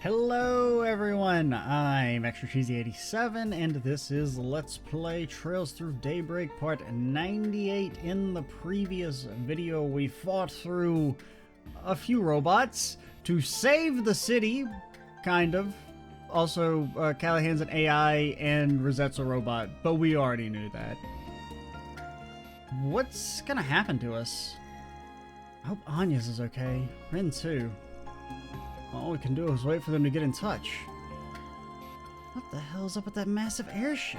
Hello everyone, I'm Extra Cheesy 87 and this is Let's Play Trails Through Daybreak Part 98. In the previous video we fought through a few robots to save the city, kind of. Also, Callahan's an AI and Risette's a robot, but we already knew that. What's gonna happen to us? I hope Anya's is okay. Rin too. All we can do is wait for them to get in touch. What the hell's up with that massive airship?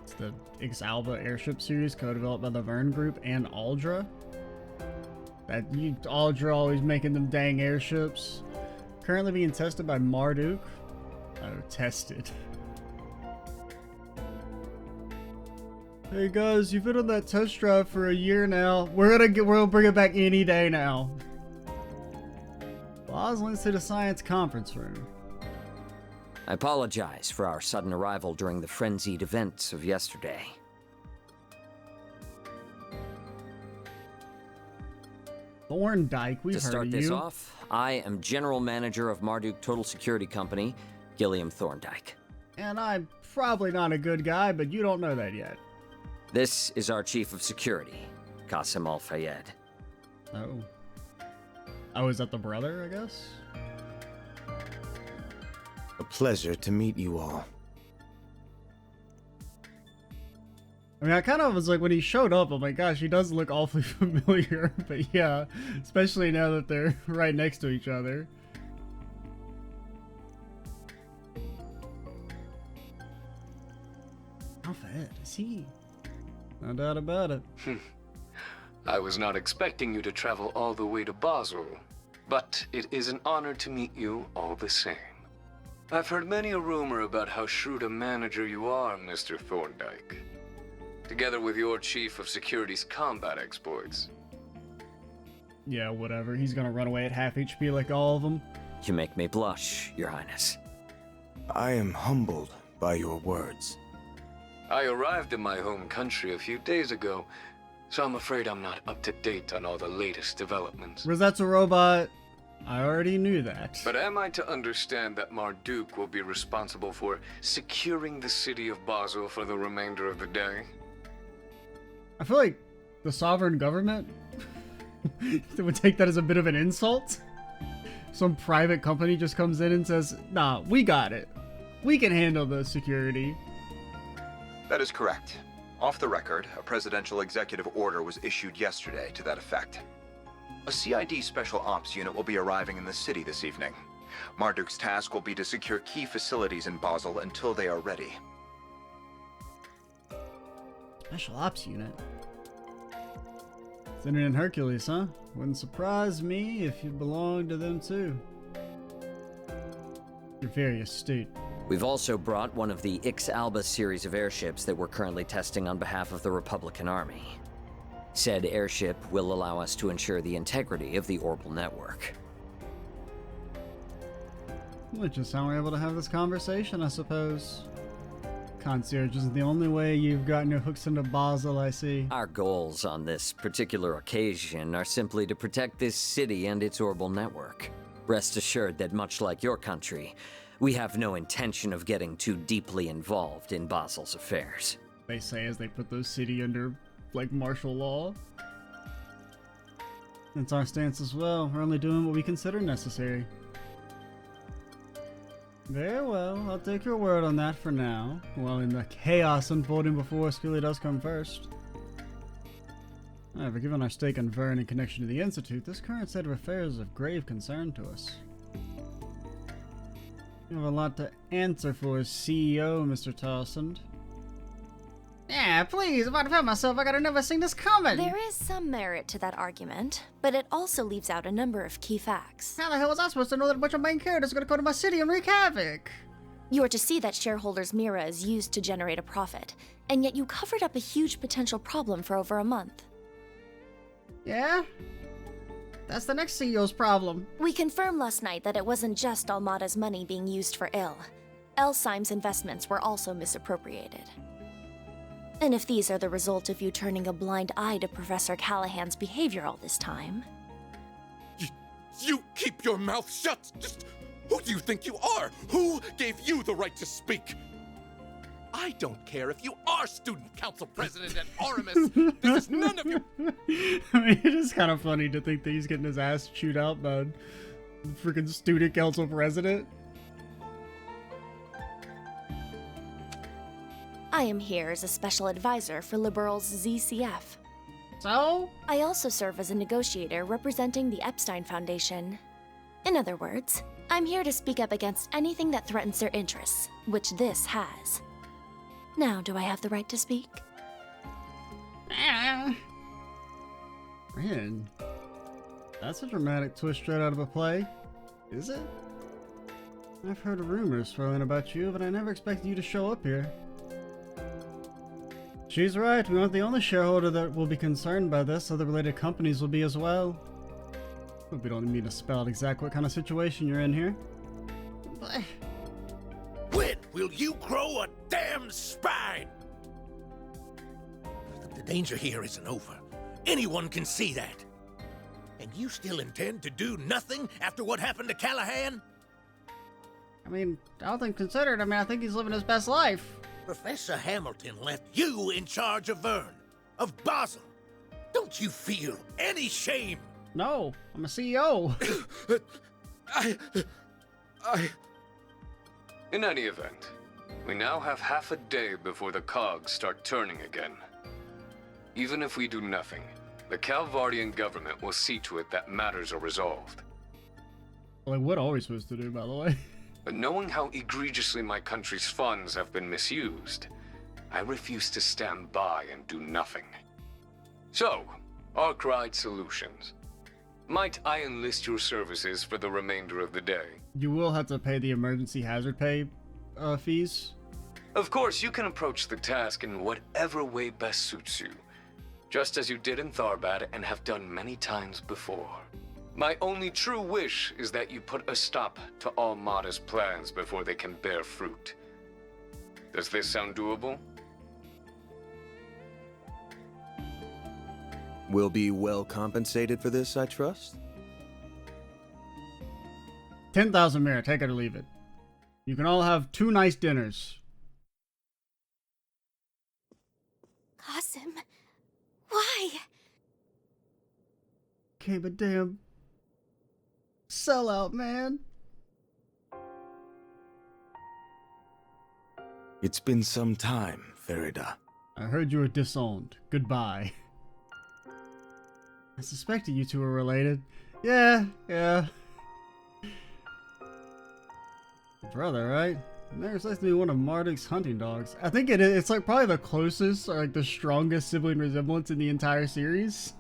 It's the Exalba airship series co-developed by the Verne Group and Aldra. Aldra always making them dang airships. Currently being tested by Marduk. Oh, tested. Hey guys, you've been on that test drive for a year now. We'll bring it back any day now. Basel into the science conference room. I apologize for our sudden arrival during the frenzied events of yesterday. Thorndike, we've heard of you. To start this off, I am General Manager of Marduk Total Security Company, Gilliam Thorndike. And I'm probably not a good guy, but you don't know that yet. This is our Chief of Security, Qasim Al-Fayed. Oh. Oh, is that the brother, I guess? A pleasure to meet you all. I mean, I kind of was like, when he showed up, I'm like, gosh, he does look awfully familiar. But yeah, especially now that they're right next to each other. Al-Fayed, is he? No doubt about it. I was not expecting you to travel all the way to Basel, but it is an honor to meet you all the same. I've heard many a rumor about how shrewd a manager you are, Mr. Thorndike. Together with your Chief of Security's combat exploits. Yeah, whatever. He's gonna run away at half HP like all of them. You make me blush, Your Highness. I am humbled by your words. I arrived in my home country a few days ago, so I'm afraid I'm not up to date on all the latest developments. Risette's a robot. I already knew that. But am I to understand that Marduk will be responsible for securing the city of Basel for the remainder of the day? I feel like the sovereign government would take that as a bit of an insult. Some private company just comes in and says, nah, we got it. We can handle the security. That is correct. Off the record, a presidential executive order was issued yesterday to that effect. A CID Special Ops unit will be arriving in the city this evening. Marduk's task will be to secure key facilities in Basel until they are ready. Special Ops unit? Centered in Hercules, huh? Wouldn't surprise me if you belonged to them too. You're very astute. We've also brought one of the Ix-Alba series of airships that we're currently testing on behalf of the Republican Army. Said airship will allow us to ensure the integrity of the orbital network. Which is how we're able to have this conversation, I suppose. Concierge isn't the only way you've gotten your hooks into Basel, I see. Our goals on this particular occasion are simply to protect this city and its orbital network. Rest assured that much like your country, we have no intention of getting too deeply involved in Basel's affairs. They say as they put the city under, like, martial law. That's our stance as well. We're only doing what we consider necessary. Very well, I'll take your word on that for now. Well, in the chaos unfolding before us really does come first. However, given our stake in Verne in connection to the Institute, this current state of affairs is of grave concern to us. You have a lot to answer for as CEO, Mr. Towsend. Yeah, please, I'm about to find myself. I gotta never seen this coming. There is some merit to that argument, but it also leaves out a number of key facts. How the hell was I supposed to know that a bunch of main characters are gonna go to my city and wreak havoc? You are to see that shareholders' Mira is used to generate a profit, and yet you covered up a huge potential problem for over a month. Yeah? That's the next CEO's problem. We confirmed last night that it wasn't just Almada's money being used for ill. Elsheim's investments were also misappropriated. And if these are the result of you turning a blind eye to Professor Callahan's behavior all this time... You keep your mouth shut! Just who do you think you are? Who gave you the right to speak? I don't care if you are student council president at Aramis. This is none of your... I mean, it is kind of funny to think that he's getting his ass chewed out by freaking student council president. I am here as a special advisor for Liberals ZCF. So? I also serve as a negotiator representing the Epstein Foundation. In other words, I'm here to speak up against anything that threatens their interests, which this has. Now, do I have the right to speak? Man, that's a dramatic twist straight out of a play. Is it? I've heard rumors swirling about you, but I never expected you to show up here. She's right, we aren't the only shareholder that will be concerned by this. Other related companies will be as well. Hope we don't need me to spell out exactly what kind of situation you're in here. But... When will you grow a damn spine? The danger here isn't over. Anyone can see that. And you still intend to do nothing after what happened to Callahan? I mean, all things considered, I think he's living his best life. Professor Hamilton left you in charge of Vern, of Basel. Don't you feel any shame? No, I'm a CEO. In any event, we now have half a day before the cogs start turning again. Even if we do nothing, the Calvardian government will see to it that matters are resolved. Like, what are we supposed to do, by the way? But knowing how egregiously my country's funds have been misused, I refuse to stand by and do nothing. So, Arkwright Solutions. Might I enlist your services for the remainder of the day? You will have to pay the emergency hazard pay fees. Of course, you can approach the task in whatever way best suits you, just as you did in Tharbad and have done many times before. My only true wish is that you put a stop to all modest plans before they can bear fruit. Does this sound doable? We'll be well compensated for this, I trust? 10,000 mira, take it or leave it. You can all have 2 nice dinners. Qasim, why? Okay, but damn. Sellout, man. It's been some time, Ferida. I heard you were disowned. Goodbye. I suspected you two were related. Yeah. Brother, right? There's supposed to be one of Marduk's hunting dogs. I think it's like probably the closest or like the strongest sibling resemblance in the entire series.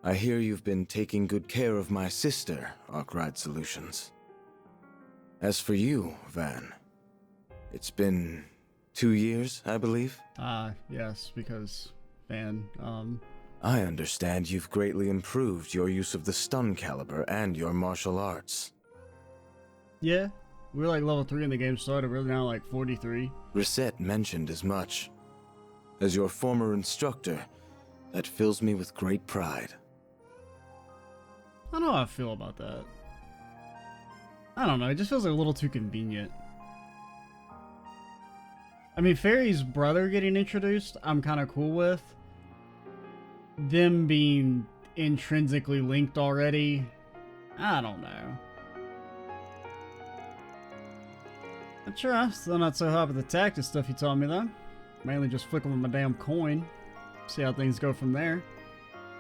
I hear you've been taking good care of my sister, Arkwright Solutions. As for you, Van, it's been 2 years, I believe? Yes, because Van, I understand you've greatly improved your use of the stun caliber and your martial arts. Yeah, we were like level 3 in the game started, we're now like 43. Risette mentioned as much. As your former instructor, that fills me with great pride. I don't know how I feel about that. I don't know, it just feels like a little too convenient. I mean, Feri's brother getting introduced, I'm kind of cool with. Them being intrinsically linked already, I don't know. But sure, I'm still not so hot with the tactic stuff you taught me though. Mainly just flicking with my damn coin. See how things go from there.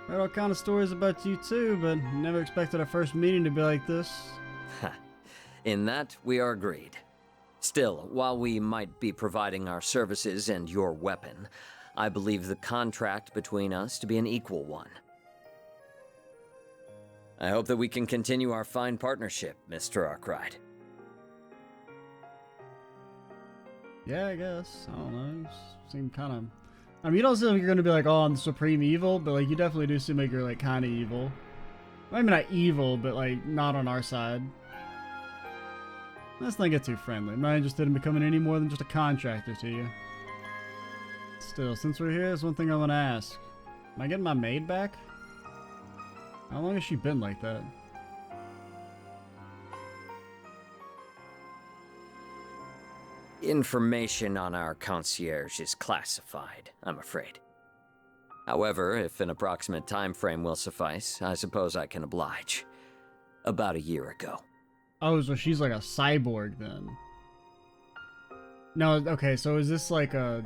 Heard all kind of stories about you too, but never expected a first meeting to be like this. In that, we are agreed. Still, while we might be providing our services and your weapon, I believe the contract between us to be an equal one. I hope that we can continue our fine partnership, Mr. Arkwright. Yeah, I guess. I don't know. You seem kind of... I mean, you don't seem like you're going to be like, oh, I'm supreme evil, but like, you definitely do seem like you're like kind of evil. Maybe not evil, but like, not on our side. Let's not get too friendly. I'm not interested in becoming any more than just a contractor to you. Still, since we're here, there's one thing I want to ask. Am I getting my maid back? How long has she been like that? Information on our concierge is classified, I'm afraid. However, if an approximate time frame will suffice, I suppose I can oblige. About a year ago. Oh, so she's like a cyborg then. No, okay, so is this like a...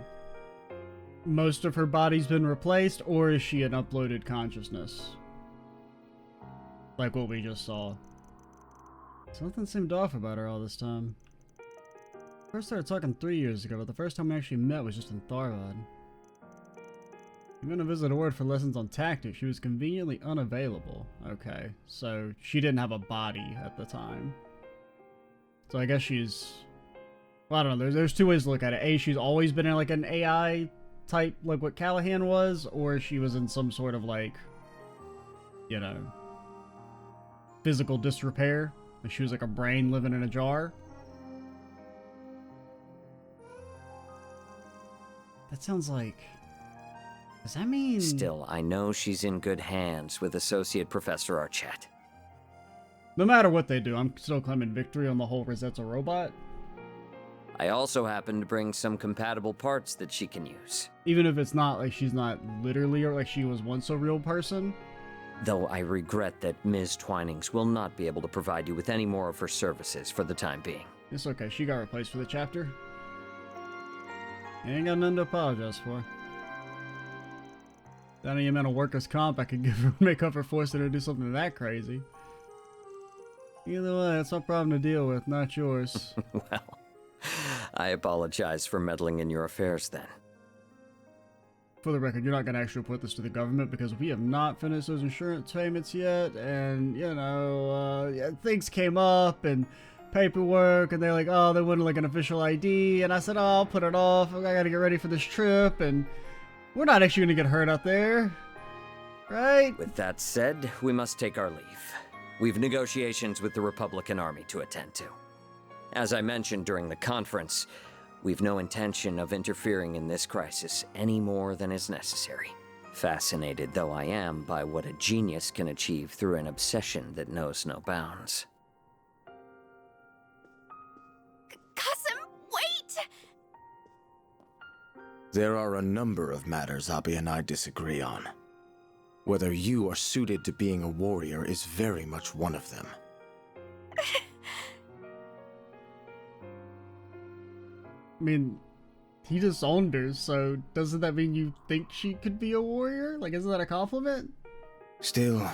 most of her body's been replaced, or is she an uploaded consciousness? Like what we just saw. Something seemed off about her all this time. First started talking 3 years ago, but the first time we actually met was just in Tharvad. I'm gonna visit a ward for lessons on tactics. She was conveniently unavailable. Okay, so she didn't have a body at the time. So I guess she's... well, I don't know. There's two ways to look at it. A, she's always been in like an AI type, like what Callahan was, or she was in some sort of like, you know, physical disrepair. Like she was like a brain living in a jar. That sounds like... does that mean... Still, I know she's in good hands with Associate Professor Archette. no matter what they do, I'm still claiming victory on the whole Risette's a robot. I also happen to bring some compatible parts that she can use. Even if it's not like she's not literally or like she was once a real person. Though I regret that Ms. Twinings will not be able to provide you with any more of her services for the time being. It's okay, she got replaced for the chapter. You ain't got nothing to apologize for. That any amount of workers' comp I could give her make up for forcing her to do something that crazy. Either way, it's my problem to deal with, not yours. Well, I apologize for meddling in your affairs then. For the record, you're not going to actually report this to the government because we have not finished those insurance payments yet, and, you know, yeah, things came up, and paperwork, and they're like, oh, they wanted like an official ID, and I said, oh, I'll put it off, I gotta get ready for this trip, and we're not actually gonna get hurt out there, right? With that said, we must take our leave. We've negotiations with the Republican Army to attend to. As I mentioned during the conference, we've no intention of interfering in this crisis any more than is necessary. Fascinated though I am by what a genius can achieve through an obsession that knows no bounds. Cousin, wait! There are a number of matters Abi and I disagree on. Whether you are suited to being a warrior is very much one of them. I mean, he disowned her, so doesn't that mean you think she could be a warrior? Like, isn't that a compliment? Still,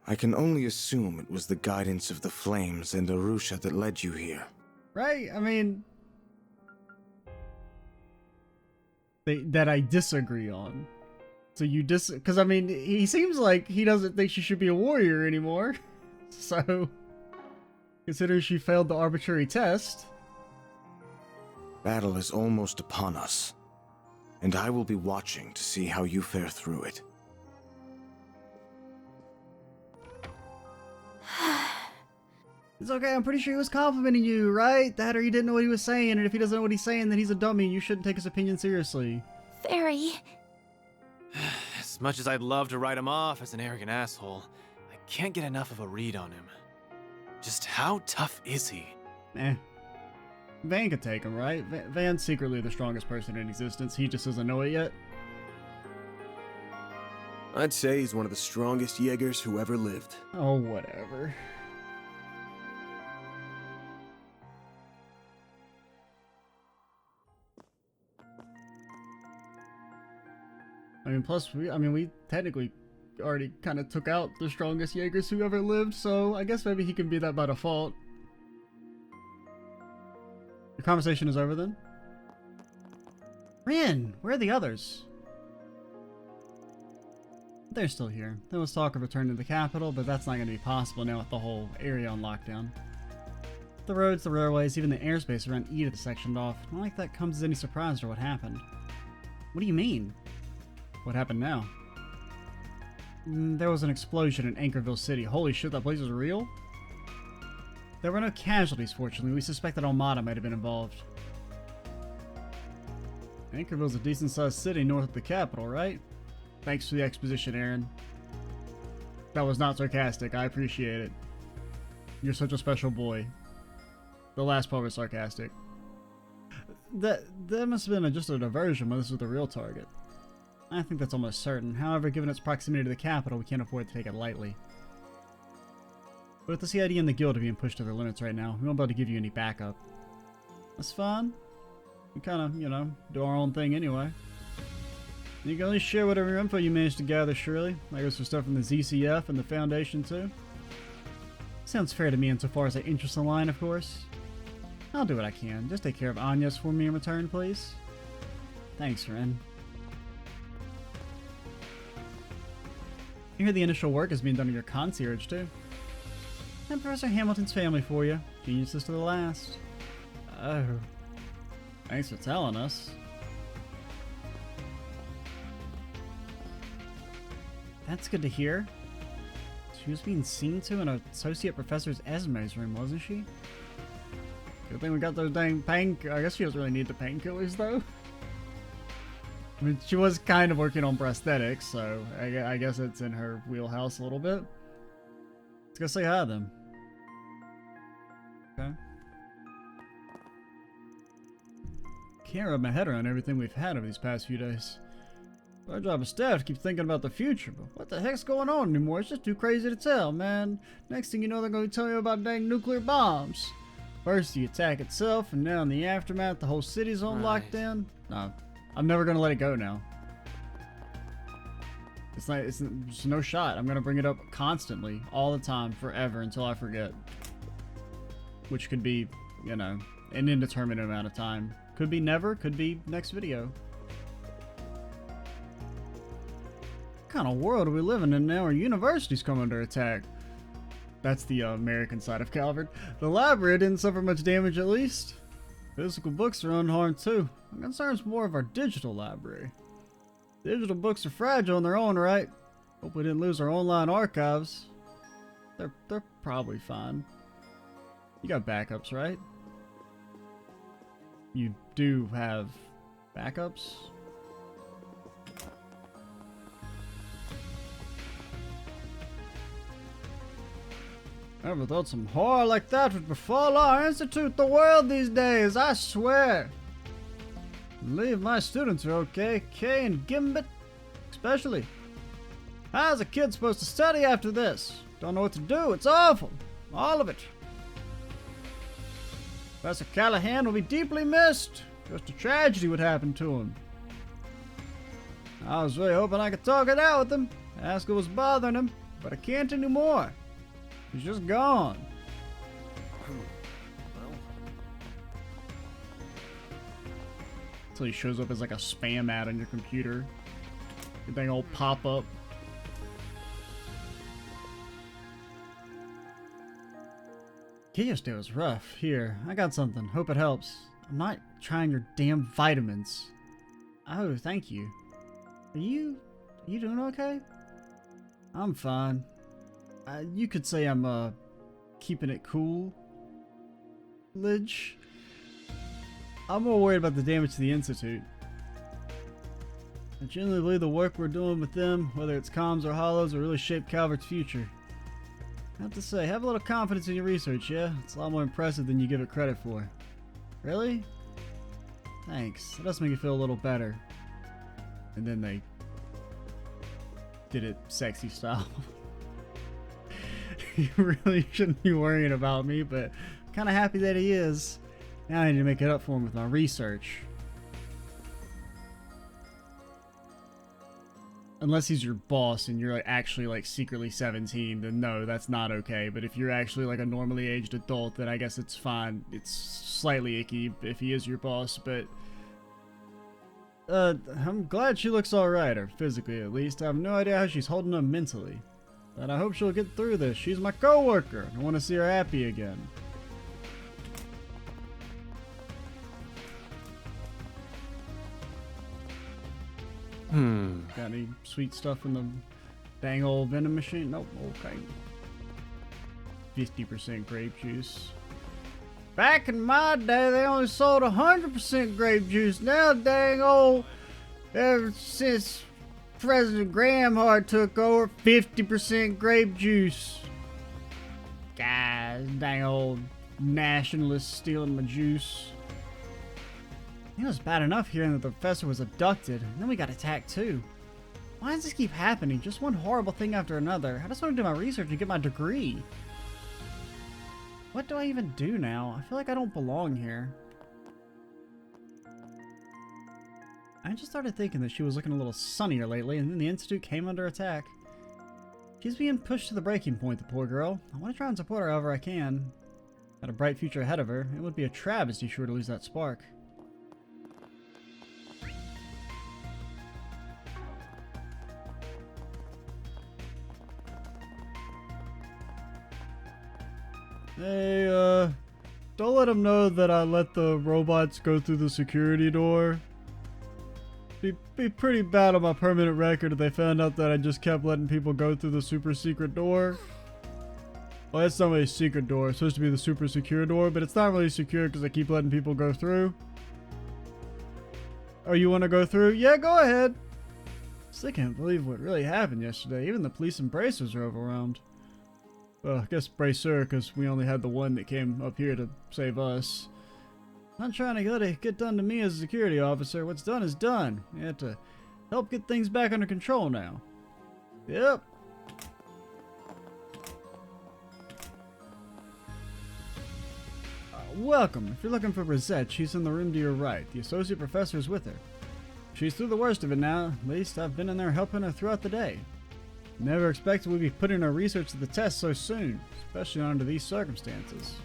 I can only assume it was the guidance of the flames and Arusha that led you here. Right? I mean... that I disagree on. So you because I mean, he seems like he doesn't think she should be a warrior anymore. So, considering she failed the arbitrary test... Battle is almost upon us, and I will be watching to see how you fare through it. It's okay, I'm pretty sure he was complimenting you, right? That or he didn't know what he was saying, and if he doesn't know what he's saying, then he's a dummy, and you shouldn't take his opinion seriously. Feri. As much as I'd love to write him off as an arrogant asshole, I can't get enough of a read on him. Just how tough is he? Van could take him, right? Van's secretly the strongest person in existence, he just doesn't know it yet. I'd say he's one of the strongest Jaegers who ever lived. Oh, whatever. I mean, plus, we technically already kind of took out the strongest Jaegers who ever lived, so I guess maybe he can be that by default. The conversation is over then? Rin, where are the others? They're still here. There was talk of returning to the capital, but that's not going to be possible now with the whole area on lockdown. The roads, the railways, even the airspace around Edith is sectioned off. Not like that comes as any surprise to what happened. What do you mean? What happened now? There was an explosion in Anchorville City. Holy shit, that place is real? There were no casualties, fortunately. We suspect that Armada might have been involved. Anchorville's a decent-sized city north of the capital, right? Thanks for the exposition, Aaron. That was not sarcastic. I appreciate it. You're such a special boy. The last part was sarcastic. That must have been just a diversion when this was the real target. I think that's almost certain. However, given its proximity to the capital, we can't afford to take it lightly. But with the CID and the guild are being pushed to their limits right now, we won't be able to give you any backup. That's fine. We kind of, you know, do our own thing anyway. You can only share whatever info you manage to gather, surely. That goes for stuff from the ZCF and the Foundation, too. Sounds fair to me insofar as I interest in line, of course. I'll do what I can. Just take care of Agnes for me in return, please. Thanks, Ren. You hear the initial work is being done on your concierge, too. And Professor Hamilton's family for you. Geniuses to the last. Oh. Thanks for telling us. That's good to hear. She was being seen to in an associate professor's Esme's room, wasn't she? Good thing we got those dang I guess she doesn't really need the painkillers, though. I mean, she was kind of working on prosthetics, so I guess it's in her wheelhouse a little bit. Let's go say hi to them. Okay. Can't wrap my head around everything we've had over these past few days. Our job as staff to keep thinking about the future, but what the heck's going on anymore? It's just too crazy to tell, man. Next thing you know, they're going to tell you about dang nuclear bombs. First the attack itself, and now in the aftermath, the whole city's on lockdown. No, I'm never going to let it go now. It's no shot. I'm going to bring it up constantly, all the time, forever, until I forget. Which could be, you know, an indeterminate amount of time. Could be never, could be next video. What kind of world are we living in now? Our university's come under attack. That's the American side of Calvert. The library didn't suffer much damage, at least. Physical books are unharmed too. My concern's more of our digital library. Digital books are fragile in their own right. Hope we didn't lose our online archives. They're probably fine. You got backups, right? You do have backups? Never thought some horror like that would befall our institute, the world these days, I swear. Believe my students are okay, Kay and Gimbit, especially. How's a kid supposed to study after this? Don't know what to do, it's awful. All of it. Professor Callahan will be deeply missed. Just a tragedy would happen to him. I was really hoping I could talk it out with him, ask what was bothering him, but I can't anymore. He's just gone. Until he shows up as like a spam ad on your computer. Good thing will pop up. Yesterday was rough. Here, I got something. Hope it helps. I'm not trying your damn vitamins. Oh, thank you. Are you doing okay? I'm fine. You could say I'm, keeping it cool. Lidge. I'm more worried about the damage to the Institute. I genuinely believe the work we're doing with them, whether it's comms or hollows, will really shape Calvert's future. I have to say, have a little confidence in your research, yeah? It's a lot more impressive than you give it credit for. Really? Thanks. That does make me feel a little better. And then they did it sexy style. You really shouldn't be worrying about me, but I'm kind of happy that he is. Now I need to make it up for him with my research. Unless he's your boss and you're like actually like secretly 17, then no, that's not okay. But if you're actually like a normally aged adult, then I guess it's fine. It's slightly icky if he is your boss, but I'm glad she looks alright, or physically at least. I have no idea how she's holding up mentally. But I hope she'll get through this. She's my coworker. I want to see her happy again. Got any sweet stuff in the dang old vending machine? Nope. Okay. If 50% grape juice. Back in my day, they only sold 100% grape juice. Now, dang old, ever since President Grahamhart took over, 50% grape juice. Guys, dang old nationalists stealing my juice. It was bad enough hearing that the professor was abducted, and then we got attacked too. Why does this keep happening? Just one horrible thing after another. I just want to do my research and get my degree. What do I even do now? I feel like I don't belong here. I just started thinking that she was looking a little sunnier lately, and then the Institute came under attack. She's being pushed to the breaking point, the poor girl. I want to try and support her however I can. Got a bright future ahead of her. It would be a travesty if she were to lose that spark. Hey, don't let them know that I let the robots go through the security door. Be pretty bad on my permanent record if they found out that I just kept letting people go through the super secret door. Well, it's not really a secret door. It's supposed to be the super secure door, but it's not really secure because I keep letting people go through. Oh, you want to go through? Yeah, go ahead. Still can't believe what really happened yesterday. Even the police and bracers are overwhelmed. Well, I guess bracer, because we only had the one that came up here to save us. Not trying to let it get done to me as a security officer. What's done is done. We have to help get things back under control now. Yep. Welcome. If you're looking for Risette, she's in the room to your right. The associate professor is with her. She's through the worst of it now. At least I've been in there helping her throughout the day. Never expected we'd be putting our research to the test so soon, especially under these circumstances.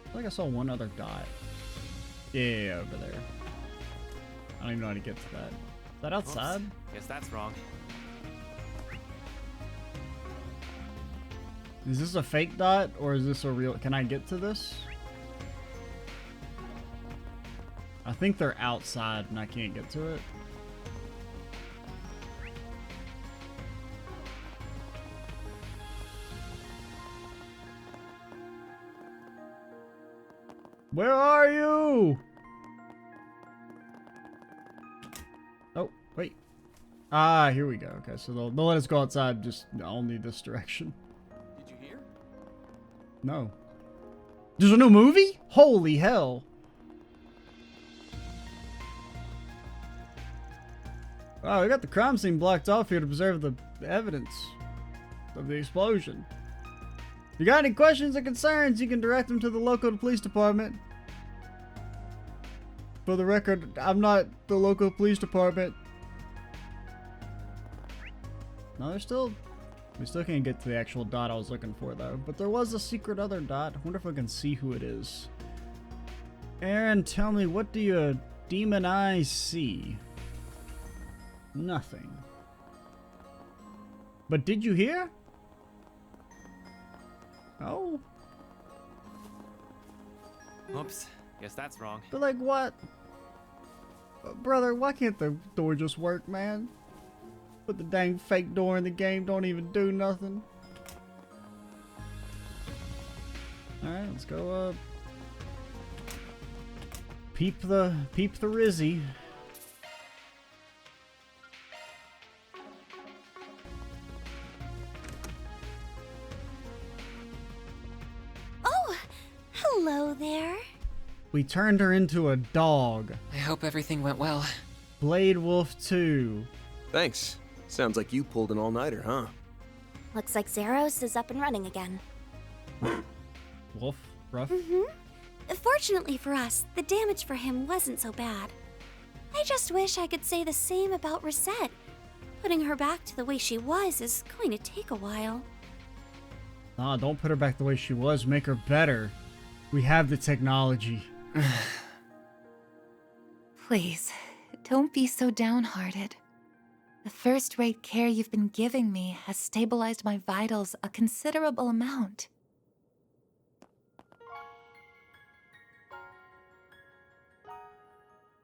I feel like I saw one other dot. Yeah, over there. I don't even know how to get to that. Is that outside? Oops. Guess that's wrong. Is this a fake dot or is this a real? Can I get to this? I think they're outside and I can't get to it. Where are you? Oh, wait. Ah, here we go. Okay, so they'll let us go outside just only this direction. Did you hear? No. There's a new movie? Holy hell. Wow, we got the crime scene blocked off here to preserve the evidence of the explosion. If you got any questions or concerns, you can direct them to the local police department. For the record, I'm not the local police department. No, we still can't get to the actual dot I was looking for though. But there was a secret other dot. I wonder if I can see who it is. Aaron, tell me, what do your demon eyes see? Nothing. But did you hear? Oh. Oops. Guess that's wrong. But like what? Brother, why can't the door just work, man? But the dang fake door in the game don't even do nothing. Alright, let's go up. Peep the Rizzy. Hello there. We turned her into a dog. I hope everything went well. Blade Wolf 2. Thanks. Sounds like you pulled an all-nighter, huh? Looks like Zeros is up and running again. Wolf? Rough? Fortunately for us, the damage for him wasn't so bad. I just wish I could say the same about Risette. Putting her back to the way she was is going to take a while. Nah, don't put her back the way she was. Make her better. We have the technology. Please, don't be so downhearted. The first-rate care you've been giving me has stabilized my vitals a considerable amount.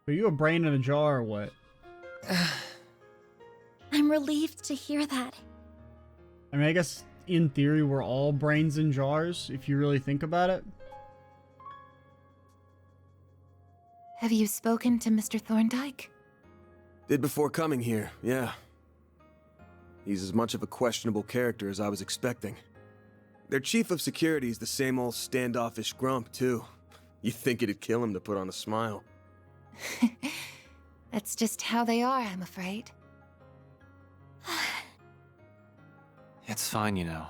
Are you a brain in a jar or what? I'm relieved to hear that. I mean, I guess in theory we're all brains in jars, if you really think about it. Have you spoken to Mr. Thorndyke? Did before coming here, yeah. He's as much of a questionable character as I was expecting. Their chief of security is the same old standoffish grump, too. You'd think it'd kill him to put on a smile. That's just how they are, I'm afraid. It's fine, you know.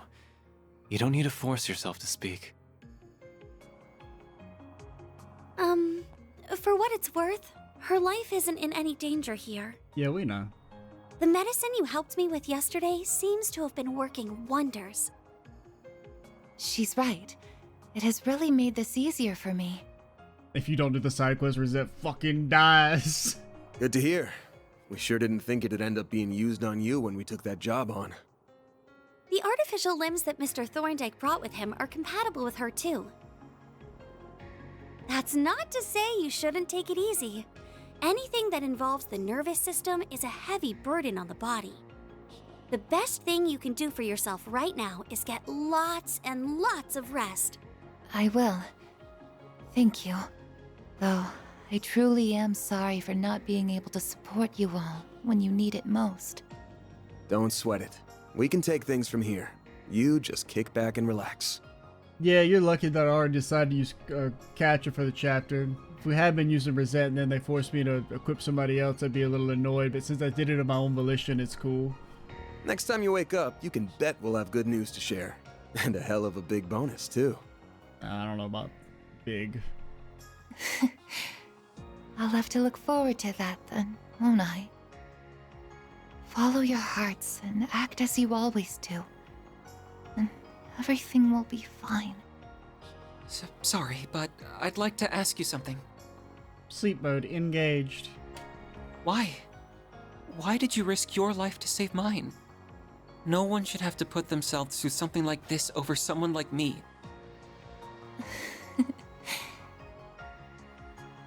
You don't need to force yourself to speak. For what it's worth, her life isn't in any danger here. Yeah, we know. The medicine you helped me with yesterday seems to have been working wonders. She's right. It has really made this easier for me. If you don't do the side quest, Risette fucking dies. Good to hear. We sure didn't think it'd end up being used on you when we took that job on. The artificial limbs that Mr. Thorndyke brought with him are compatible with her too. That's not to say you shouldn't take it easy. Anything that involves the nervous system is a heavy burden on the body. The best thing you can do for yourself right now is get lots and lots of rest. I will. Thank you. Though, I truly am sorry for not being able to support you all when you need it most. Don't sweat it. We can take things from here. You just kick back and relax. Yeah, you're lucky that I already decided to use Quatre for the chapter. If we had been using Risette and then they forced me to equip somebody else, I'd be a little annoyed, but since I did it of my own volition, it's cool. Next time you wake up, you can bet we'll have good news to share. And a hell of a big bonus, too. I don't know about big. I'll have to look forward to that then, won't I? Follow your hearts and act as you always do. And everything will be fine. Sorry, but I'd like to ask you something. Sleep mode engaged. Why? Why did you risk your life to save mine? No one should have to put themselves through something like this over someone like me.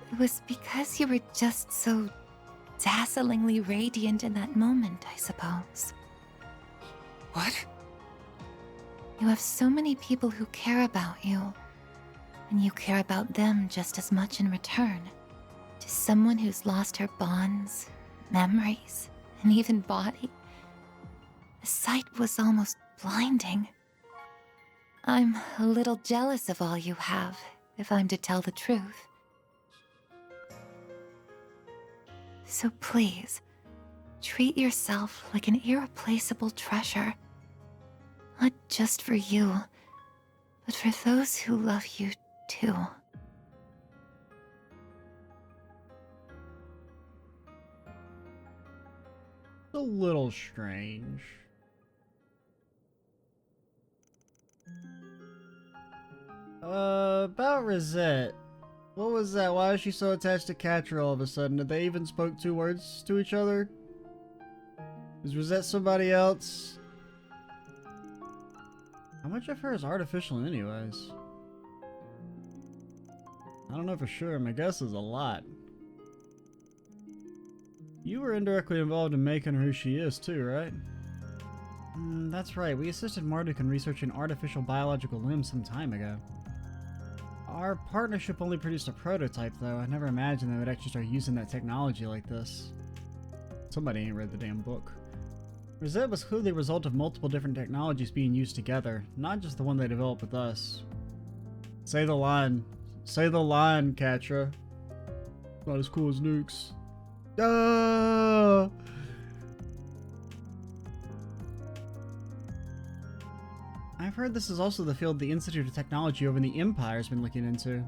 It was because you were just so dazzlingly radiant in that moment, I suppose. What? You have so many people who care about you, and you care about them just as much in return. To someone who's lost her bonds, memories, and even body, the sight was almost blinding. I'm a little jealous of all you have, if I'm to tell the truth. So please, treat yourself like an irreplaceable treasure. Not just for you, but for those who love you too. A little strange. About Risette. What was that? Why is she so attached to Quatre all of a sudden? Did they even spoke 2 words to each other? Is Risette somebody else? How much of her is artificial anyways? I don't know for sure. My guess is a lot. You were indirectly involved in making her who she is too, right? That's right. We assisted Marduk in researching artificial biological limbs some time ago. Our partnership only produced a prototype, though. I never imagined they would actually start using that technology like this. Somebody ain't read the damn book. Risette was clearly a result of multiple different technologies being used together, not just the one they developed with us. Say the line. Say the line, Quatre. Not as cool as nukes. I've heard this is also the field the Institute of Technology over in the Empire has been looking into.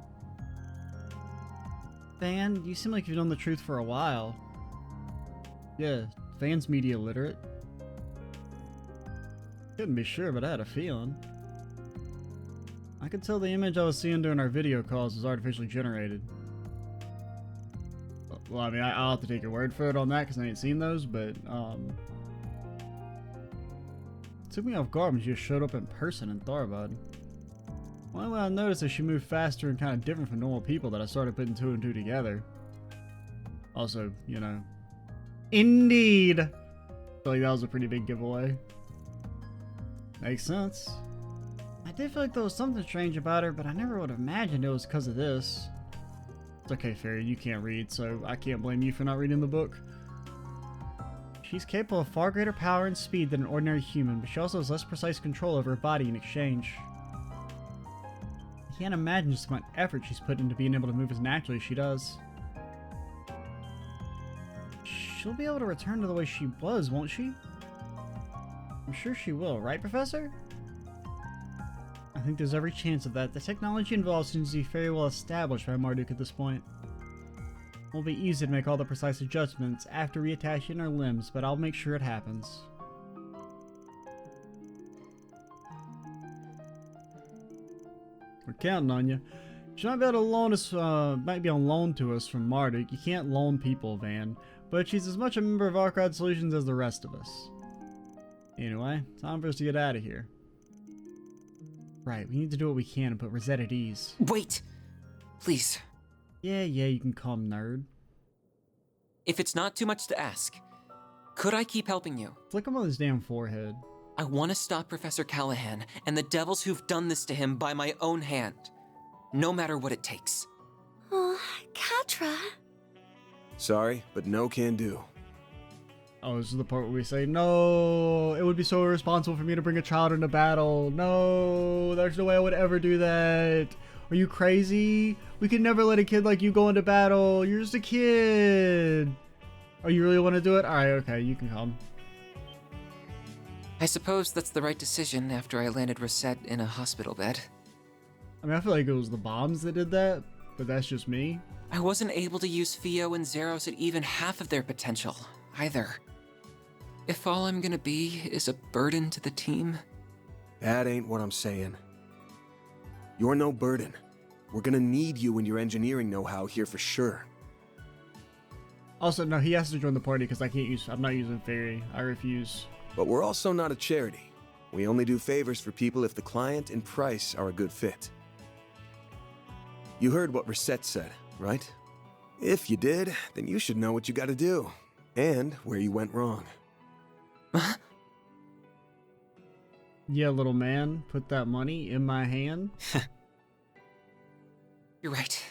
Van, you seem like you've known the truth for a while. Yeah, Van's media literate. Couldn't be sure, but I had a feeling. I could tell the image I was seeing during our video calls was artificially generated. Well, I mean, I'll have to take your word for it on that because I ain't seen those, but, it took me off guard when she just showed up in person in Tharbad. One way I noticed that she moved faster and kind of different from normal people that I started putting 2 and 2 together. Also, you know. Indeed! feel like that was a pretty big giveaway. Makes sense. I did feel like there was something strange about her, but I never would have imagined it was because of this. It's okay, Feri, you can't read, so I can't blame you for not reading the book. She's capable of far greater power and speed than an ordinary human, but she also has less precise control over her body in exchange. I can't imagine just how much effort she's put into being able to move as naturally as she does. She'll be able to return to the way she was, won't she? I'm sure she will, right, Professor? I think there's every chance of that. The technology involved seems to be very well established by Marduk at this point. It won't be easy to make all the precise adjustments after reattaching her limbs, but I'll make sure it happens. We're counting on you. She might be able to loan us, might be on loan to us from Marduk. You can't loan people, Van, but she's as much a member of Arcade Solutions as the rest of us. Anyway, time for us to get out of here. Right, we need to do what we can and put Risette at ease. Wait! Please. Yeah, you can call him nerd. If it's not too much to ask, could I keep helping you? Flick him on his damn forehead. I want to stop Professor Callahan and the devils who've done this to him by my own hand. No matter what it takes. Oh, Quatre. Sorry, but no can do. Oh, this is the part where we say, no, it would be so irresponsible for me to bring a child into battle. No, there's no way I would ever do that. Are you crazy? We could never let a kid like you go into battle. You're just a kid. Oh, you really want to do it? Alright, okay, you can come. I suppose that's the right decision after I landed Risette in a hospital bed. I mean, I feel like it was the bombs that did that, but that's just me. I wasn't able to use Theo and Zeros at even half of their potential, either. If all I'm gonna be is a burden to the team... That ain't what I'm saying. You're no burden. We're gonna need you and your engineering know-how here for sure. Also, no, he has to join the party because I'm not using Feri. I refuse. But we're also not a charity. We only do favors for people if the client and price are a good fit. You heard what Risette said, right? If you did, then you should know what you gotta do. And where you went wrong. Yeah, little man, put that money in my hand. You're right.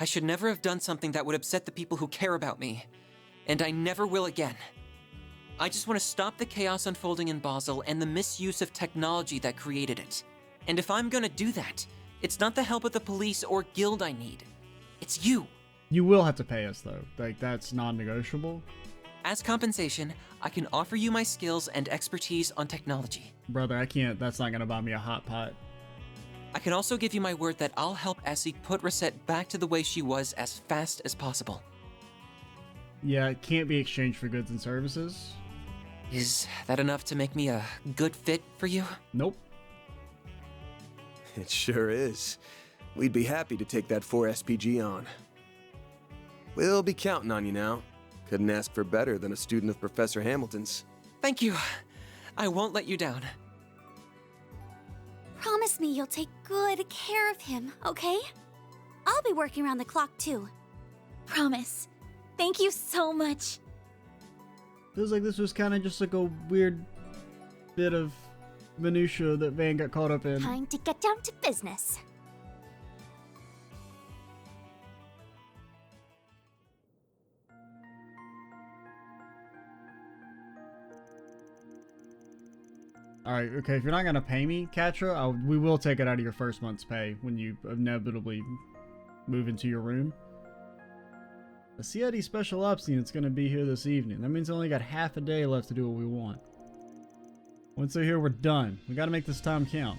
I should never have done something that would upset the people who care about me. And I never will again. I just want to stop the chaos unfolding in Basel and the misuse of technology that created it. And if I'm gonna do that, it's not the help of the police or guild I need. It's you. You will have to pay us, though. Like, that's non-negotiable. As compensation, I can offer you my skills and expertise on technology. Brother, I can't. That's not gonna buy me a hot pot. I can also give you my word that I'll help Essie put Risette back to the way she was as fast as possible. Yeah, it can't be exchanged for goods and services. Is that enough to make me a good fit for you? Nope. It sure is. We'd be happy to take that 4 SPG on. We'll be counting on you now. Couldn't ask for better than a student of Professor Hamilton's. Thank you. I won't let you down. Promise me you'll take good care of him, okay? I'll be working around the clock too. Promise. Thank you so much. Feels like this was kind of just like a weird bit of minutia that Van got caught up in. Time to get down to business. Alright, okay, if you're not gonna pay me, Quatre, we will take it out of your first month's pay when you inevitably move into your room. The CID Special Ops Unit's gonna be here this evening. That means I only got half a day left to do what we want. Once they're here, we're done. We gotta make this time count.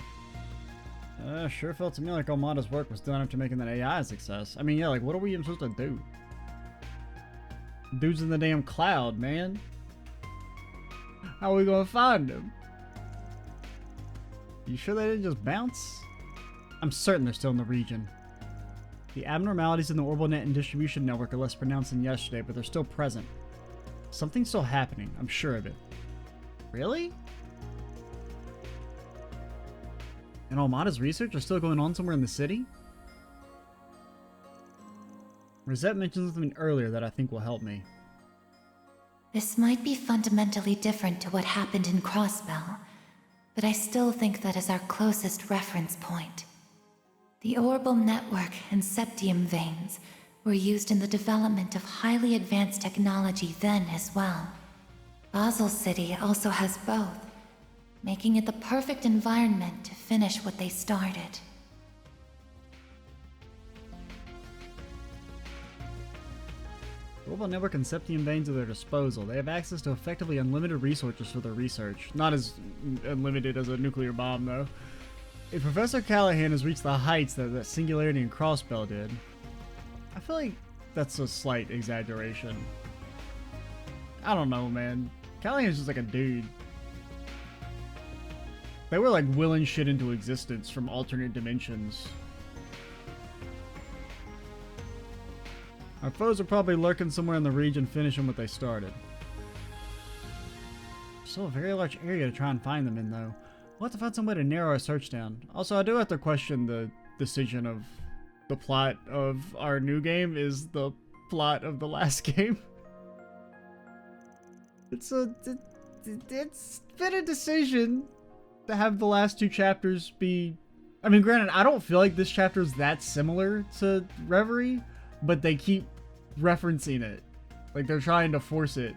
Sure felt to me like Armada's work was done after making that AI a success. I mean, yeah, like, what are we even supposed to do? Dude's in the damn cloud, man. How are we gonna find him? You sure they didn't just bounce? I'm certain they're still in the region. The abnormalities in the orbital net and distribution network are less pronounced than yesterday, but they're still present. Something's still happening, I'm sure of it. Really? And Armada's research are still going on somewhere in the city? Risette mentioned something earlier that I think will help me. This might be fundamentally different to what happened in Crossbell, but I still think that is our closest reference point. The orbital network and septium veins were used in the development of highly advanced technology then as well. Basel City also has both, making it the perfect environment to finish what they started. Orbital network and septium veins at their disposal. They have access to effectively unlimited resources for their research. Not as unlimited as a nuclear bomb, though. If Professor Callahan has reached the heights that Singularity and Crossbell did, I feel like that's a slight exaggeration. I don't know, man. Callahan's just like a dude. They were like willing shit into existence from alternate dimensions. Our foes are probably lurking somewhere in the region finishing what they started. Still a very large area to try and find them in, though. We'll have to find some way to narrow our search down. Also, I do have to question the decision of the plot of our new game is the plot of the last game. It's been a decision to have the last two chapters be... I mean, granted, I don't feel like this chapter is that similar to Reverie, but they keep referencing it. Like, they're trying to force it.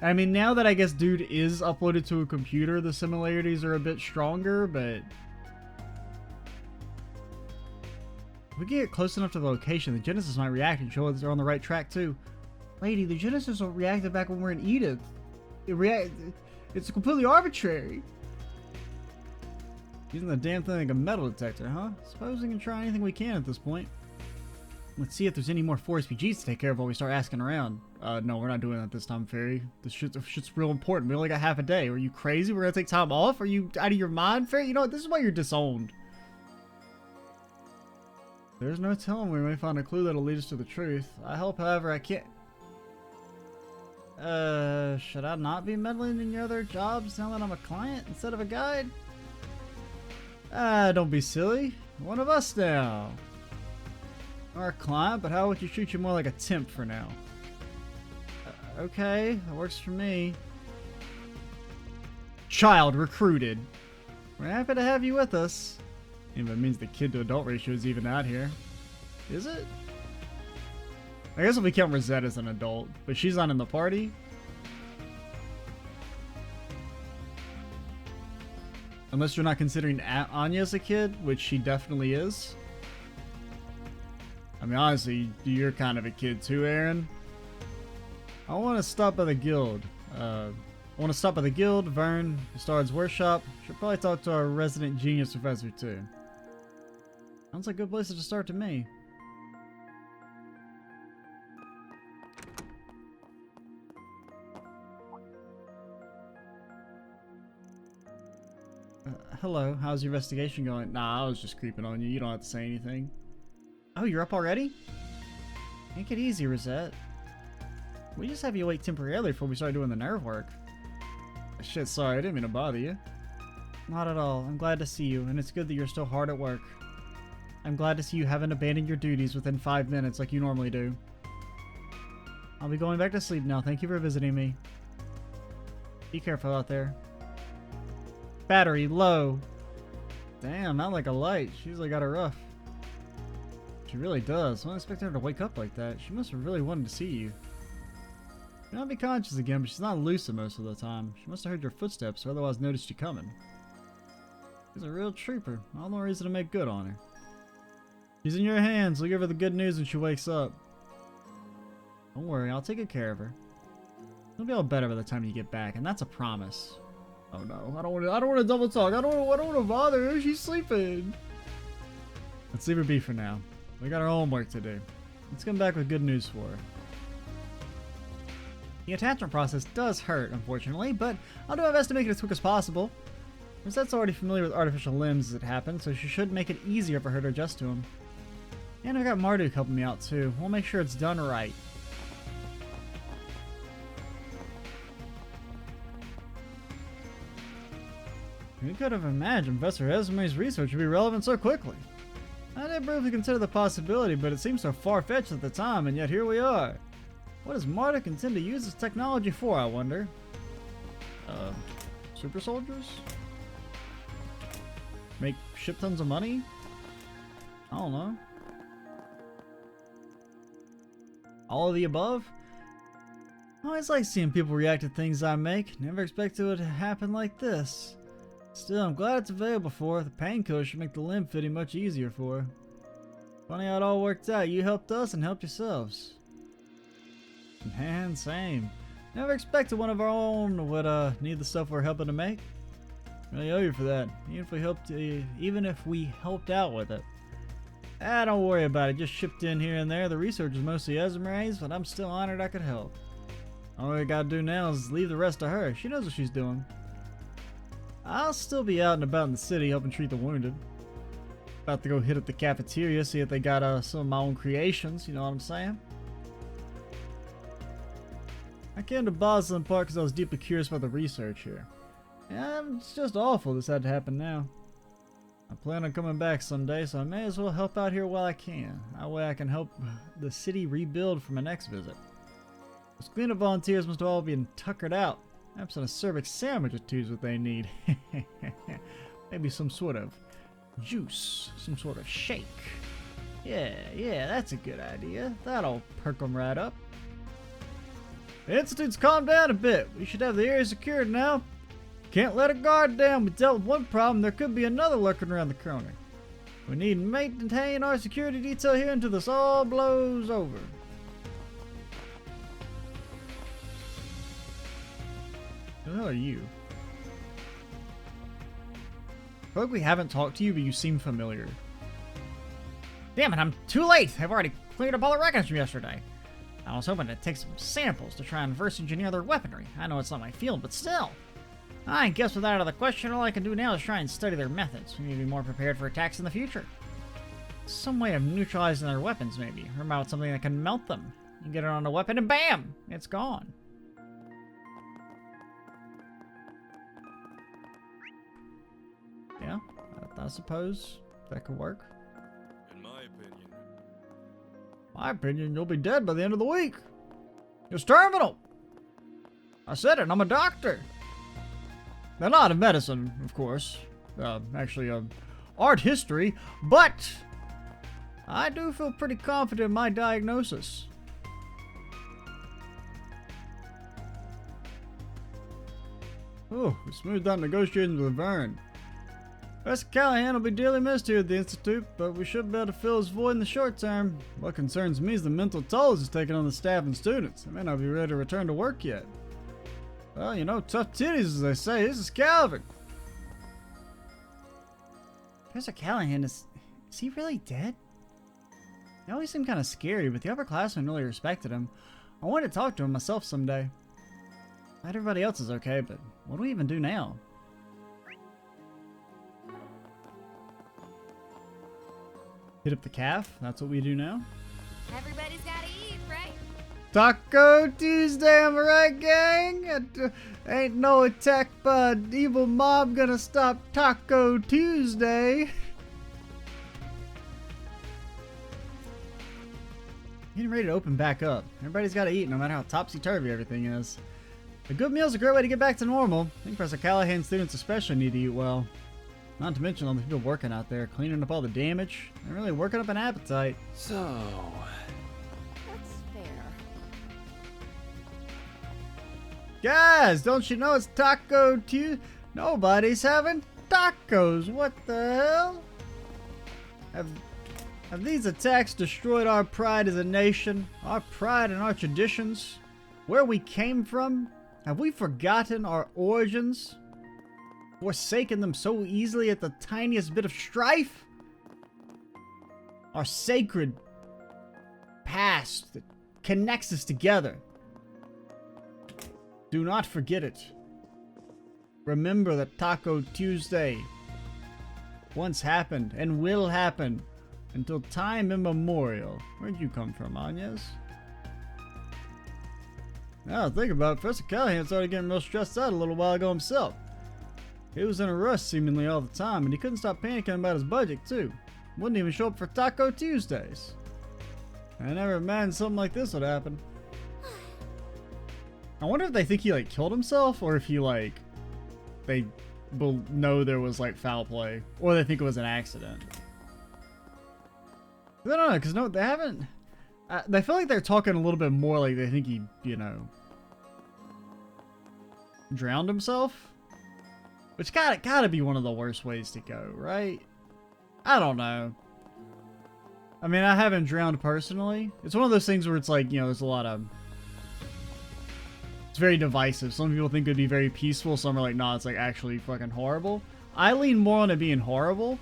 I mean, now that I guess Dude is uploaded to a computer, the similarities are a bit stronger, but... if we get close enough to the location, the Genesis might react and show us they're on the right track, too. Lady, the Genesis reacted back when we were in Edith. It's completely arbitrary. Using the damn thing like a metal detector, huh? Suppose we can try anything we can at this point. Let's see if there's any more 4 SPGs to take care of while we start asking around. No, we're not doing that this time, Feri. This shit's real important. We only got half a day. Are you crazy? We're gonna take time off? Are you out of your mind, Feri? You know what? This is why you're disowned. There's no telling we may find a clue that'll lead us to the truth. I hope, however, I can't... should I not be meddling in your other jobs now that I'm a client instead of a guide? Don't be silly. One of us now. Our client, but how would you treat you more like a temp for now? Okay, that works for me. Child recruited. We're happy to have you with us. If it means the kid to adult ratio is even out here. Is it? I guess if we count Risette as an adult, but she's not in the party. Unless you're not considering Anya as a kid, which she definitely is. I mean, honestly, you're kind of a kid too, Aaron. I want to stop by the guild. Vern, Bastard's workshop. Should probably talk to our resident genius professor too. Sounds like a good place to start to me. Hello, how's your investigation going? Nah, I was just creeping on you. You don't have to say anything. Oh, you're up already? Take it easy, Risette. We just have you wait temporarily before we start doing the nerve work. Shit, sorry, I didn't mean to bother you. Not at all. I'm glad to see you, and it's good that you're still hard at work. I'm glad to see you haven't abandoned your duties within 5 minutes like you normally do. I'll be going back to sleep now. Thank you for visiting me. Be careful out there. Battery low. Damn, not like a light. She usually got her rough. She really does. I wasn't expecting her to wake up like that. She must have really wanted to see you. She might be conscious again, but she's not lucid most of the time. She must have heard your footsteps or otherwise noticed you coming. She's a real trooper. All the more reason to make good on her. She's in your hands. We'll give her the good news when she wakes up. Don't worry, I'll take good care of her. It'll be all better by the time you get back, and that's a promise. Oh no, I don't want to double talk. I don't want to bother her. She's sleeping. Let's leave her be for now. We got our own work to do. Let's come back with good news for her. The attachment process does hurt, unfortunately, but I'll do my best to make it as quick as possible. Risette's already familiar with artificial limbs as it happens, so she should make it easier for her to adjust to them. And I've got Marduk helping me out too. We'll make sure it's done right. Who could have imagined Professor Esme's research would be relevant so quickly? I didn't briefly consider the possibility, but it seemed so far-fetched at the time, and yet here we are. What does Marduk intend to use this technology for, I wonder? Super soldiers? Make shit tons of money? I don't know. All of the above? I always like seeing people react to things I make. Never expected it would happen like this. Still, I'm glad it's available for her. The painkiller should make the limb fitting much easier for her. Funny how it all worked out. You helped us and helped yourselves. Man, same. Never expected one of our own would need the stuff we're helping to make. Really owe you for that. Even if we helped out with it. Don't worry about it. Just shipped in here and there. The research is mostly Esmeralda's, but I'm still honored I could help. All we gotta do now is leave the rest to her. She knows what she's doing. I'll still be out and about in the city helping treat the wounded. About to go hit up the cafeteria, see if they got some of my own creations, you know what I'm saying? I came to Basel in part because I was deeply curious about the research here. Yeah, it's just awful this had to happen now. I plan on coming back someday, so I may as well help out here while I can. That way I can help the city rebuild for my next visit. Those cleanup volunteers must have all been tuckered out. Perhaps a cervix sandwich or two is what they need. Maybe some sort of juice, some sort of shake. Yeah, that's a good idea. That'll perk them right up. The Institute's calmed down a bit. We should have the area secured now. Can't let a guard down. We dealt with one problem. There could be another lurking around the corner. We need to maintain our security detail here until this all blows over. Who the hell are you? I feel like we haven't talked to you, but you seem familiar. Damn it, I'm too late! I've already cleared up all the records from yesterday. I was hoping to take some samples to try and reverse engineer their weaponry. I know it's not my field, but still. I guess with that out of the question, all I can do now is try and study their methods. We need to be more prepared for attacks in the future. Some way of neutralizing their weapons, maybe. Or about something that can melt them. You get it on a weapon and BAM! It's gone. Yeah, I suppose that could work. In my opinion, you'll be dead by the end of the week. It's terminal. I said it, I'm a doctor. Now, not of medicine, of course. Actually, art history, but I do feel pretty confident in my diagnosis. Oh, we smoothed out negotiations with Vern. Professor Callahan will be dearly missed here at the Institute, but we should be able to fill his void in the short term. What concerns me is the mental toll it's taking on the staff and students. They may not be ready to return to work yet. Well, you know, tough titties, as they say. This is Calvin. Professor Callahan, is he really dead? He always seemed kind of scary, but the upperclassmen really respected him. I wanted to talk to him myself someday. Not everybody else is okay, but what do we even do now? Hit up the calf? That's what we do now? Everybody's gotta eat, right? Taco Tuesday, am I right, gang? Ain't no attack by an evil mob gonna stop Taco Tuesday. Getting ready to open back up. Everybody's gotta eat, no matter how topsy-turvy everything is. A good meal's a great way to get back to normal. I think Professor Callahan students especially need to eat well. Not to mention all the people working out there, cleaning up all the damage, and really working up an appetite. So... That's fair. Guys, don't you know it's Taco Tuesday? Nobody's having tacos. What the hell? Have these attacks destroyed our pride as a nation? Our pride and our traditions? Where we came from? Have we forgotten our origins? Forsaken them so easily at the tiniest bit of strife? Our sacred past that connects us together. Do not forget it. Remember that Taco Tuesday once happened and will happen until time immemorial. Where'd you come from, Agnes? Now think about it, Professor Callahan started getting real stressed out a little while ago himself. He was in a rush seemingly all the time, and he couldn't stop panicking about his budget too. Wouldn't even show up for Taco Tuesdays. I never imagined something like this would happen. I wonder if they think he like killed himself, or if he like they will know there was like foul play, or they think it was an accident. I don't know, because no, they haven't. They feel like they're talking a little bit more like they think he, you know, drowned himself, which gotta be one of the worst ways to go, right? I don't know. I mean, I haven't drowned personally. It's one of those things where it's like, you know, there's a lot of. It's very divisive. Some people think it'd be very peaceful. Some are like, nah, it's like actually fucking horrible. I lean more on it being horrible.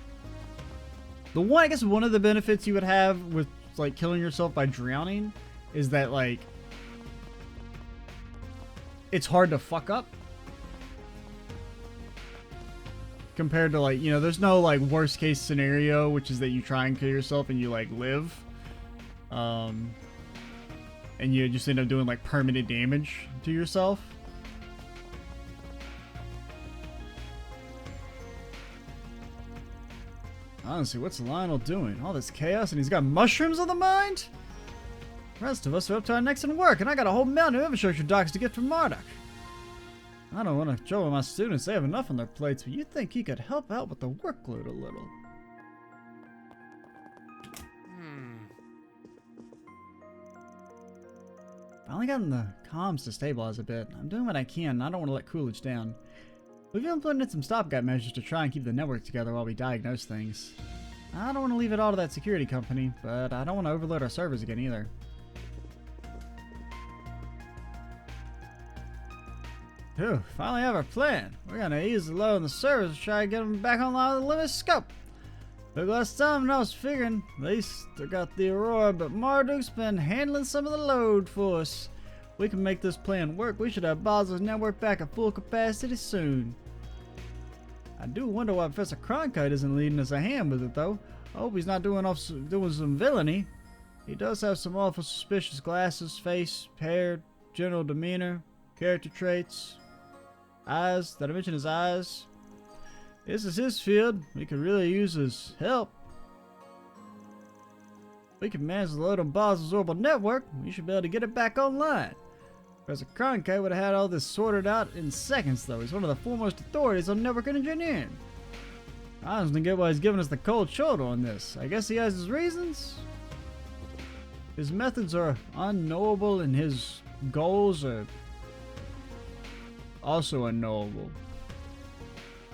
I guess one of the benefits you would have with like killing yourself by drowning is that like it's hard to fuck up compared to like, you know, there's no like worst case scenario, which is that you try and kill yourself and you like live, and you just end up doing like permanent damage to yourself. Honestly, what's Lionel doing? All this chaos and he's got mushrooms on the mind? The rest of us are up to our necks in work, and I got a whole mountain of infrastructure docs to get from Marduk. I don't want to trouble my students, they have enough on their plates, but you think he could help out with the workload a little. Finally gotten the comms to stabilize a bit. I'm doing what I can, and I don't want to let Coolidge down. We've implemented some stopgap measures to try and keep the network together while we diagnose things. I don't want to leave it all to that security company, but I don't want to overload our servers again either. Phew, finally have our plan. We're gonna ease the load on the servers to try and get them back online with a limited scope. Took less time than I was figuring. At least I got the Aurora, but Marduk's been handling some of the load for us. We can make this plan work. We should have Basel's network back at full capacity soon. I do wonder why Professor Cronkite isn't leading us a hand with it, though. I hope he's not doing some villainy. He does have some awful suspicious glasses, face, hair, general demeanor, character traits, eyes. Did I mention his eyes? This is his field. We could really use his help. We can manage the load on Basel's orbital network. We should be able to get it back online. Professor Cronkite would have had all this sorted out in seconds, though. He's one of the foremost authorities on network engineering. I don't get why he's giving us the cold shoulder on this. I guess he has his reasons. His methods are unknowable, and his goals are also unknowable.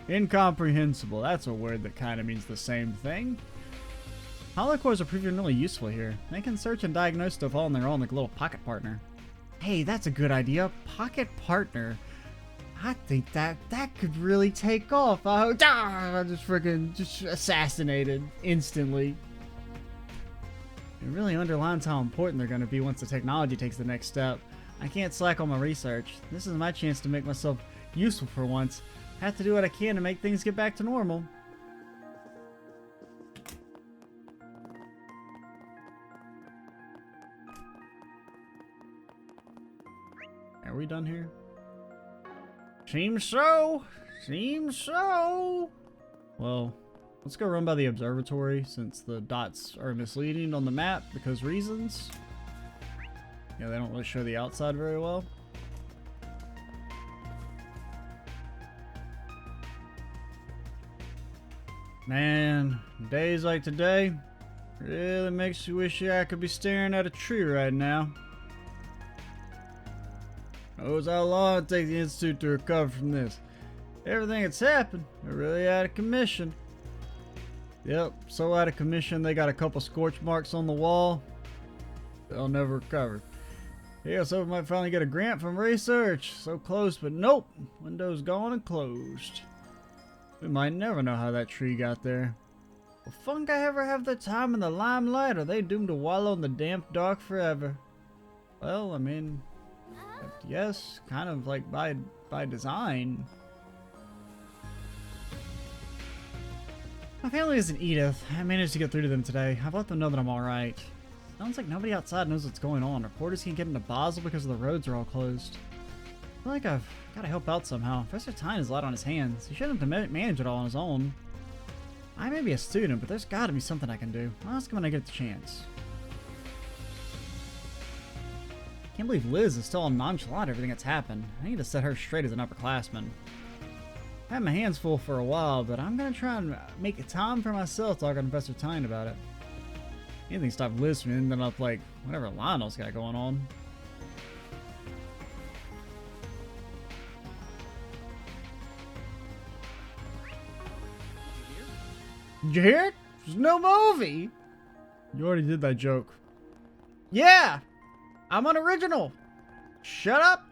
Incomprehensible. That's a word that kind of means the same thing. Holocores are proving really useful here. They can search and diagnose stuff all on their own like a little pocket partner. Hey, that's a good idea. Pocket partner. I think that could really take off. I just freaking assassinated instantly. It really underlines how important they're going to be once the technology takes the next step. I can't slack on my research. This is my chance to make myself useful for once. I have to do what I can to make things get back to normal. Are we done here? Seems so. Seems so. Well, let's go run by the observatory since the dots are misleading on the map because reasons. Yeah, they don't really show the outside very well. Man, days like today really makes you wish I could be staring at a tree right now. Knows how long it takes the Institute to recover from this. Everything that's happened, they're really out of commission. Yep, so out of commission they got a couple scorch marks on the wall. They'll never recover. Yeah, so we might finally get a grant from research. So close, but nope. Window's gone and closed. We might never know how that tree got there. Will fungi ever have their time in the limelight, or are they doomed to wallow in the damp dark forever? Well, I mean, yes, kind of like by design. My family isn't Edith. I managed to get through to them today. I've let them know that I'm alright. Sounds like nobody outside knows what's going on. Reporters can't get into Basel because the roads are all closed. I feel like I've got to help out somehow. Professor Tyne has a lot on his hands. He shouldn't have to manage it all on his own. I may be a student, but there's got to be something I can do. I'll ask him when I get the chance. Can't believe Liz is still nonchalant everything that's happened. I need to set her straight as an upperclassman. I had my hands full for a while, but I'm gonna try and make time for myself talking to Professor Tyne about it. Anything to stop Liz from ending up like whatever Lionel's got going on. Did you hear it? There's no movie. You already did that joke. Yeah! I'm unoriginal. Shut up!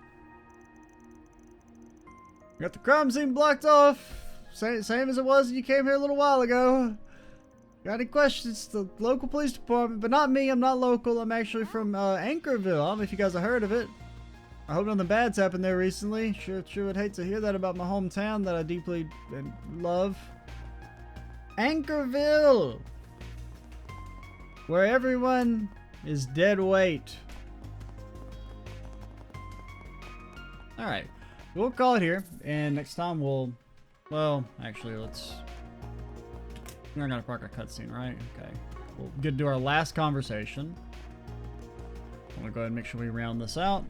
Got the crime scene blocked off. Same as it was when you came here a little while ago. Got any questions? The local police department, but not me. I'm not local. I'm actually from Anchorville. I don't know if you guys have heard of it. I hope nothing bad's happened there recently. Sure would hate to hear that about my hometown that I deeply love. Anchorville! Where everyone is dead weight. Alright. We'll call it here, and next time we'll... Well, actually, let's... We're not gonna park our cutscene, right? Okay. We'll get to do our last conversation. I'm gonna go ahead and make sure we round this out.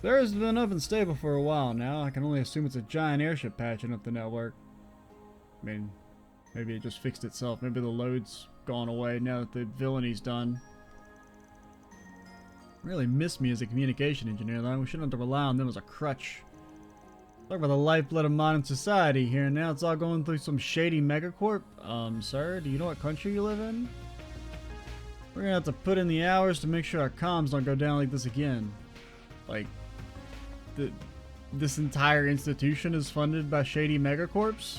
There's been up and stable for a while now. I can only assume it's a giant airship patching up the network. I mean, maybe it just fixed itself. Maybe the load's gone away now that the villainy done. Really miss me as a communication engineer, though. We shouldn't have to rely on them as a crutch. Talk about the lifeblood of modern society here, and now it's all going through some shady megacorp. Sir, do you know what country you live in? We're gonna have to put in the hours to make sure our comms don't go down like this again. Like, this entire institution is funded by shady megacorps?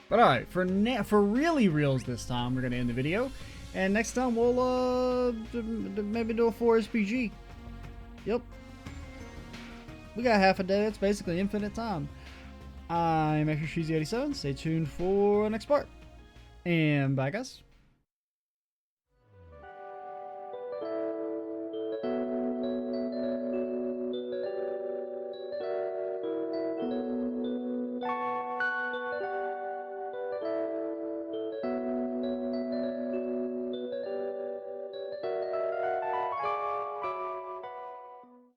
But alright, for really reals this time, we're gonna end the video. And next time we'll maybe do a 4SPG. Yep. We got half a day. It's basically infinite time. I'm Cheesy87. Stay tuned for the next part. And bye, guys.